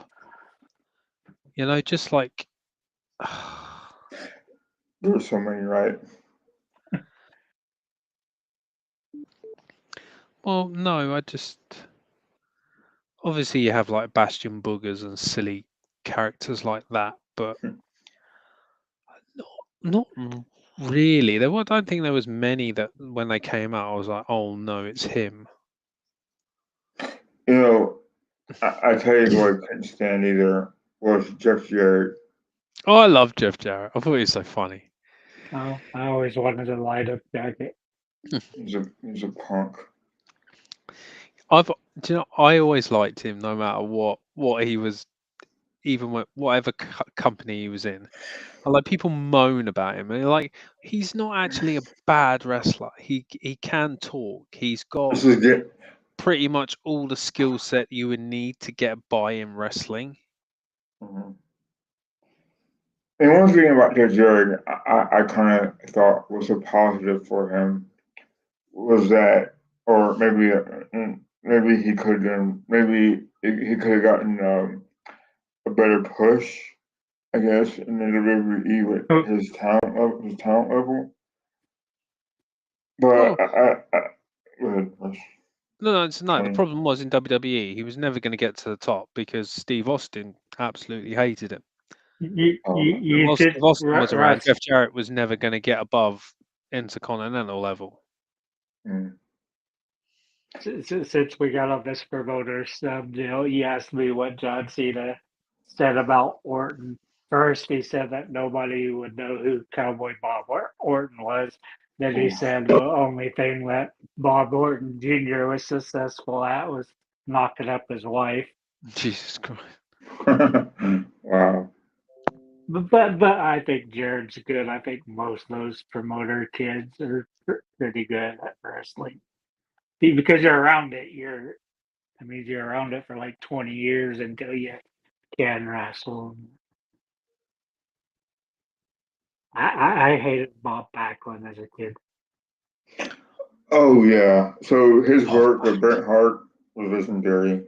Just like There were so many, right? well, no, I just obviously you have like Bastion Boogers and silly characters like that, but not Really, I don't think there was many that when they came out, I was like, oh no, it's him. You know, I tell you who I couldn't stand either was Jeff Jarrett. Oh, I love Jeff Jarrett. I thought he was so funny. Oh, I always wanted a light up jacket. He's a punk. Do you know, I always liked him no matter what he was, even whatever company he was in. I like people moan about him, and like he's not actually a bad wrestler. He can talk. He's got This is good. pretty much all the skill set you would need to get by in wrestling. Mhm. And one thing about Jeff Jarrett, I kind of thought was a positive for him was that, or maybe he could maybe he could have gotten a better push, I guess, in the WWE with Oh, his talent level. But Oh go ahead, Russ. no, no. The Tony. problem was in WWE, he was never going to get to the top because Steve Austin absolutely hated him. you While did, Steve Austin was around, Russ. Jeff Jarrett was never going to get above intercontinental level. Mm. Since we got on this promoter stuff, he asked me what John Cena said about Orton. First, he said that nobody would know who Cowboy Bob Orton was. Then he said the only thing that Bob Orton Jr. was successful at was knocking up his wife. Jesus Christ. Wow. But I think Jared's good. I think most of those promoter kids are pretty good at wrestling. Because you're around it, you're around it for like 20 years until you can wrestle. I hated Bob Backlund as a kid. Oh yeah. So his Oh, work with Bret Hart was legendary.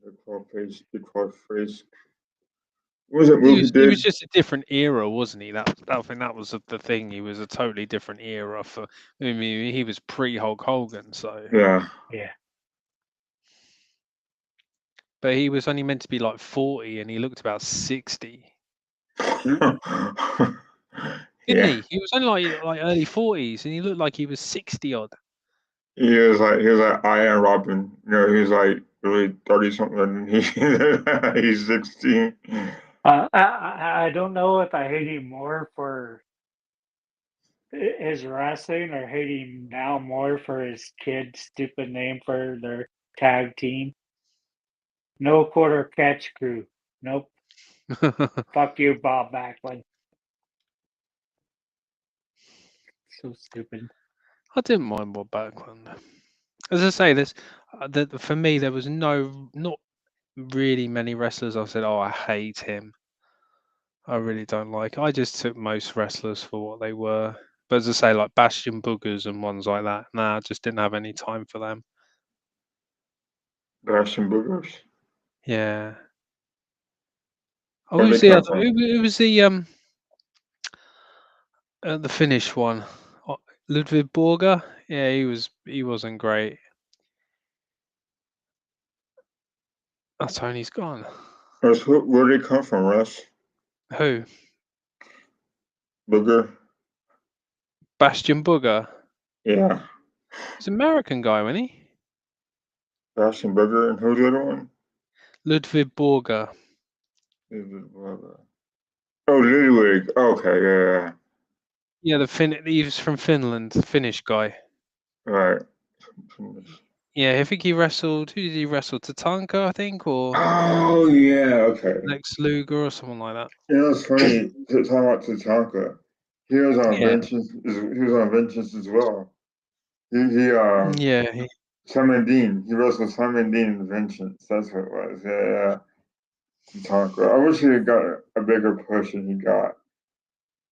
The claw face. What was that he movie he was he was did? just a different era, wasn't he? I think that was the thing. He was a totally different era for. I mean, he was pre Hulk Hogan, so. Yeah. Yeah. But he was only meant to be like 40, and he looked about 60, didn't Yeah. he? He was only like early 40s, and he looked like he was 60 odd. He was like I am Robin. You know, he was like really 30 something and he's 16. I don't know if I hate him more for his wrestling or hate him now more for his kid's stupid name for their tag team. No quarter catch crew. Nope. Fuck you, Bob Backlund. So stupid. I didn't mind Bob Backlund. As I say, for me there was not really many wrestlers I said, oh, I hate him. I really don't like. I just took most wrestlers for what they were. But as I say, like Bastion Boogers and ones like that, nah, I just didn't have any time for them. Bastion Boogers. Yeah. Oh, Where who was they the come other? from? Who was the Finnish one? Ludwig Borger? Yeah, he wasn't great. Oh, Tony's gone. Russ, where they come from, Russ? Who? Booger? Bastion Booger? Yeah. He's an American guy, wasn't he? Bastion Booger. And who's the other one? Ludwig Borger. Oh, Ludwig. Okay, yeah. Yeah, he was from Finland, Finnish guy. Right. Yeah, I think he wrestled. Who did he wrestle? Tatanka, I think, or Oh, yeah, okay. Lex Luger or someone like that. You know, it's funny talking about Tatanka. He was on Yeah, Vengeance. He was on Vengeance as well. He yeah, Simon Dean. He wrestled Simon Dean in Vengeance. That's what it was. Yeah. Tatanka. I wish he had got a bigger push than he got.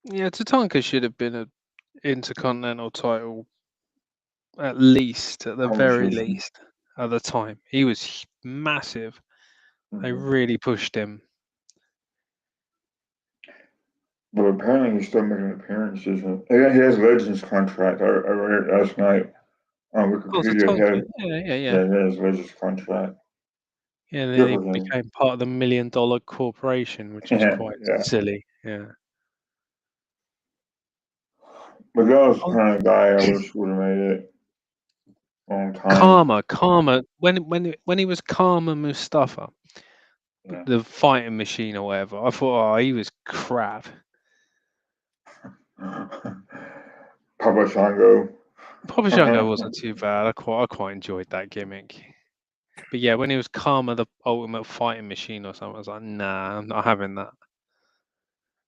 yeah. Tatanka should have been an intercontinental title at least, at the very Conversation. least, at the time. He was massive. They Mm-hmm. really pushed him. But apparently he's still making appearances. He has Legends contract. I read it last night on Oh, Wikipedia. Tatanka. Yeah. He has Legends contract. Yeah, and then Good he for him. became part of the $1 Million Corporation, which is quite Yeah. silly. Yeah. But that was the kind of guy I wish would have made it long time. Karma. When he was Karma Mustafa, Yeah. the fighting machine or whatever, I thought, oh, he was crap. Papa Shango. Papa Shango wasn't too bad. I quite enjoyed that gimmick. But yeah, when he was Karma, the ultimate fighting machine or something, I was like, nah, I'm not having that.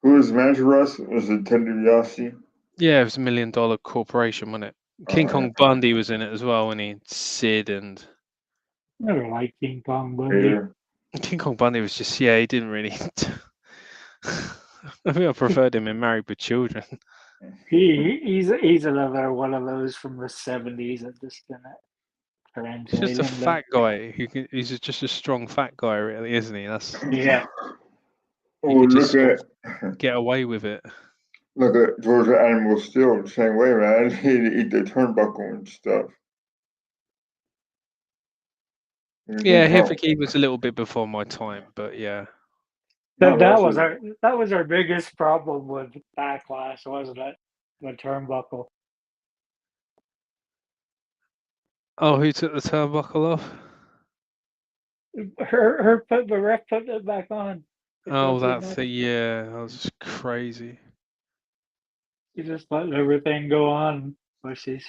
Who was the manager, Russ? Was it Ted DiBiase? Yeah, it was $1 million corporation, wasn't it? King Kong Bundy was in it as well, and he Sid and Never liked King Kong Bundy. Vader. King Kong Bundy was just he didn't really. I think I preferred him in Married with Children. He's another one of those from the 70s that just didn't He's translate just a into. fat guy he's just a strong fat guy, really, isn't he? That's Yeah. Oh, you could just look sort at of get away with it. look at Georgia Animal Steel the same way, man. He'd eat the turnbuckle and stuff. Yeah, Hifiki was a little bit before my time, but yeah. That was our biggest problem with Backlash, wasn't it? The turnbuckle. Oh, who took the turnbuckle off? Her put the ref putting it back on. Oh, that thing, yeah, that was crazy. She just let everything go on, but she's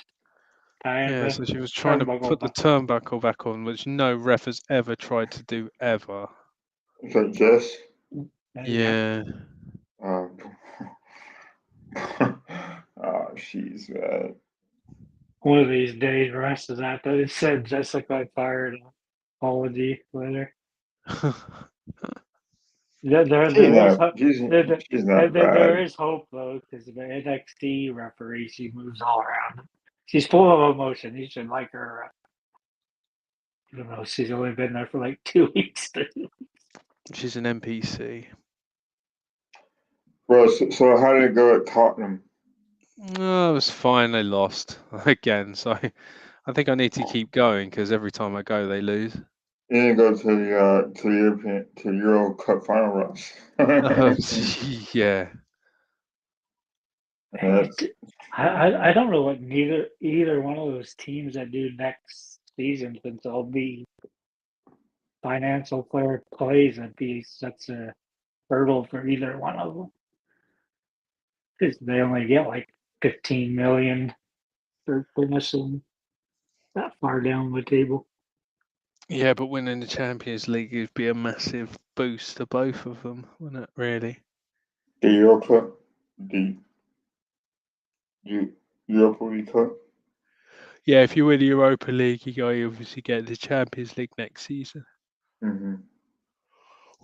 tying Yeah, the so she was trying to put the turnbuckle back on, which no ref has ever tried to do ever. It's like Jess. Yeah. Oh, she's bad. One of these days, Russ is out there. It said Jessica fired an apology letter. She's not bad. There is hope though, because the NXT referee, she moves all around. She's full of emotion. You should like her. I don't know. She's only been there for like 2 weeks. She's an NPC. Bro, so how did it go at Tottenham? Oh, it was fine. They lost again, so I think I need to keep going because every time I go, they lose. You didn't go to the Euro Cup final rush. Yeah. I don't know what either one of those teams that do next season, since all be financial fair plays, that'd be such a hurdle for either one of them, because they only get like 15 million for finishing that far down the table. Yeah, but winning the Champions League would be a massive boost to both of them, wouldn't it, really? The Euro Cup? The Europa League Cup? Yeah, if you win the Europa League, you obviously get the Champions League next season. Mm-hmm.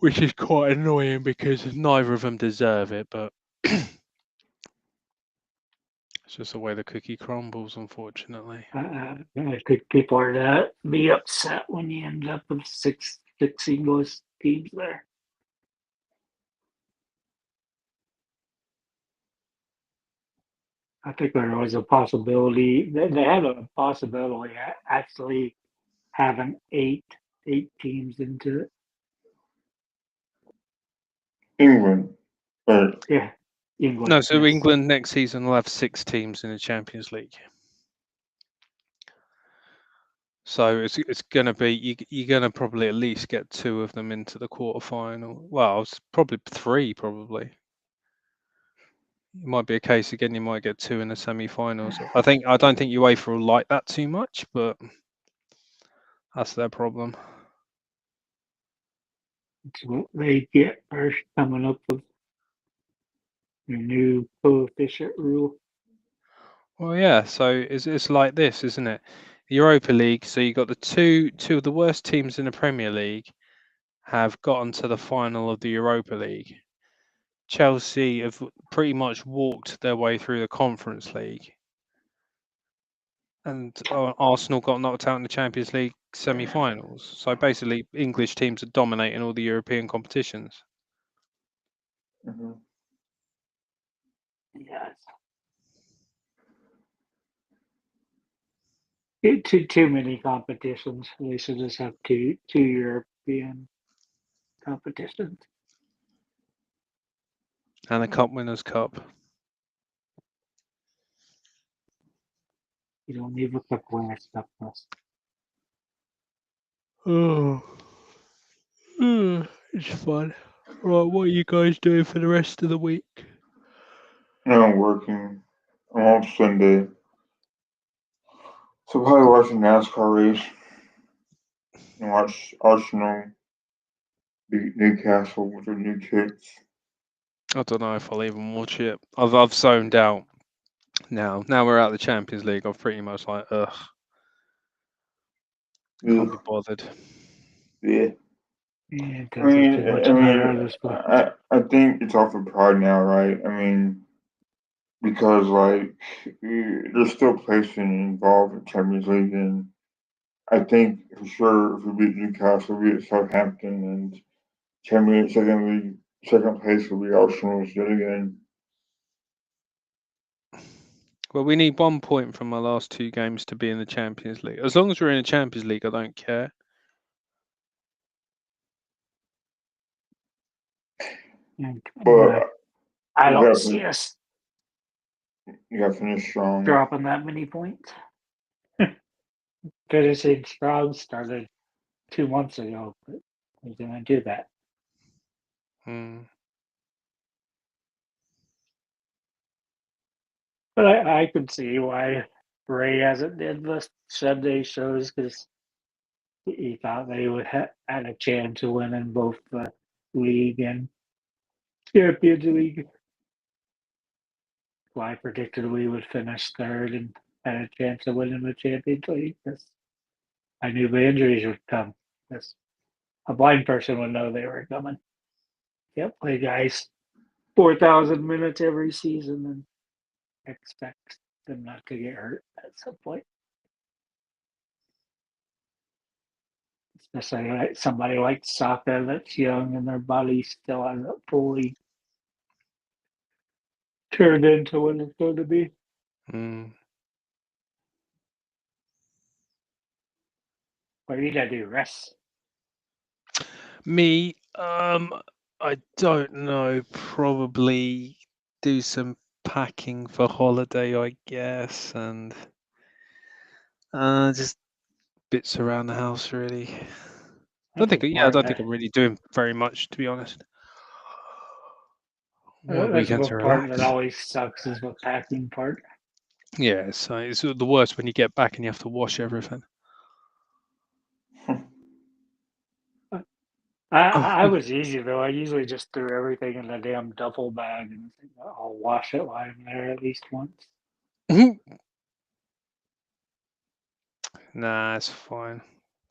Which is quite annoying because neither of them deserve it, but it's just the way the cookie crumbles, unfortunately. I think people are to be upset when you end up with six English teams there. I think there was a possibility. They had a possibility actually having eight teams into it. England. But Yeah, England. No, so yes. England next season will have 6 teams in the Champions League. So it's going to be you're going to probably at least get 2 of them into the quarterfinal. Well, it's probably 3, probably. It might be a case again. You might get 2 in the semi-finals. I don't think UEFA will like that too much, but that's their problem. It's what they get first, coming up with your new coefficient rule. Well, yeah. So it's like this, isn't it? The Europa League. So you got the two of the worst teams in the Premier League have gotten to the final of the Europa League. Chelsea have pretty much walked their way through the Conference League. And Arsenal got knocked out in the Champions League semi-finals. So basically, English teams are dominating all the European competitions. mm-hmm. Yes. Too many competitions. They should just have two European competitions. And the Cup Winners' Cup. You don't need to cook winter stuff for us. Oh, it's fun. Right, what are you guys doing for the rest of the week? I'm working. I'm off Sunday. So probably watch a NASCAR race and watch Arsenal beat Newcastle with their new kits. I don't know if I'll even watch it. I've zoned out now. Now we're out of the Champions League. I'm pretty much like, ugh, can't be bothered. Yeah. Yeah, it I doesn't mean, too much I matter mean, at this point. I think it's off of pride now, right? I mean, because like there's still placing involved in Champions League, and I think for sure if we beat Newcastle, we beat Southampton, and Champions second place will be Arsenal yet again. Well, we need 1 point from our last 2 games to be in the Champions League. As long as we're in the Champions League, I don't care. But I we don't gotta see us you gotta finish strong. dropping that many points. Finishing strong started 2 months ago, but we're gonna do that. Mm. But I can see why Ray hasn't did the Sunday shows because he thought they would had a chance of winning both the league and Champions League. Well, I predicted we would finish third and had a chance of winning the Champions League because I knew the injuries would come. Because a blind person would know they were coming. Yep, play guys 4,000 minutes every season and expect them not to get hurt at some point. Especially like somebody like Saka that's young and their body still hasn't fully turned into what it's going to be. Mm. What are you gonna do? Rest? Me, I don't know. Probably do some packing for holiday, I guess, and just bits around the house, really. I That's don't think I'm really doing very much, to be honest. One that's weekend the to part that relax. always sucks is the packing part. Yeah, so it's the worst when you get back and you have to wash everything. I was easy though. I usually just threw everything in a damn duffel bag and I'll wash it while I'm there at least once. Nah, it's fine.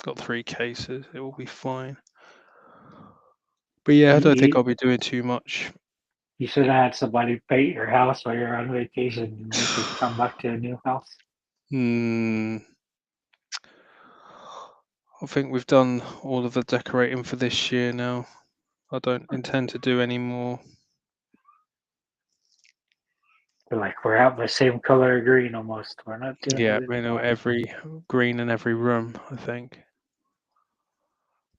Got 3 cases. It will be fine. But yeah, I don't think I'll be doing too much. You should have had somebody paint your house while you're on vacation and you could come back to a new house. Hmm. I think we've done all of the decorating for this year now. I don't intend to do any more. Like we're out the same color of green almost. We're not doing Yeah, it anymore. every green in every room, I think.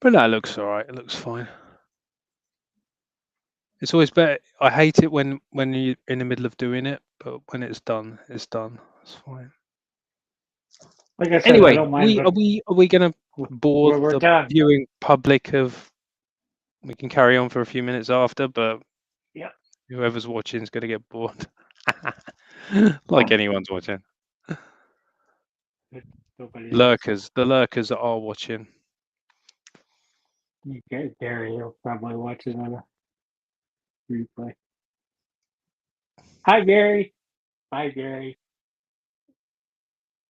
But that looks all right. It looks fine. It's always better. I hate it when you're in the middle of doing it, but when it's done, it's done. It's fine. Like I said, I Anyway, don't mind are we going to bore when we're the done. viewing public of? We can carry on for a few minutes after, but Yeah. whoever's watching is going to get bored, like anyone's watching. Nobody The lurkers that are watching. Gary will probably watch it on a replay. Hi, Gary. Bye, Gary.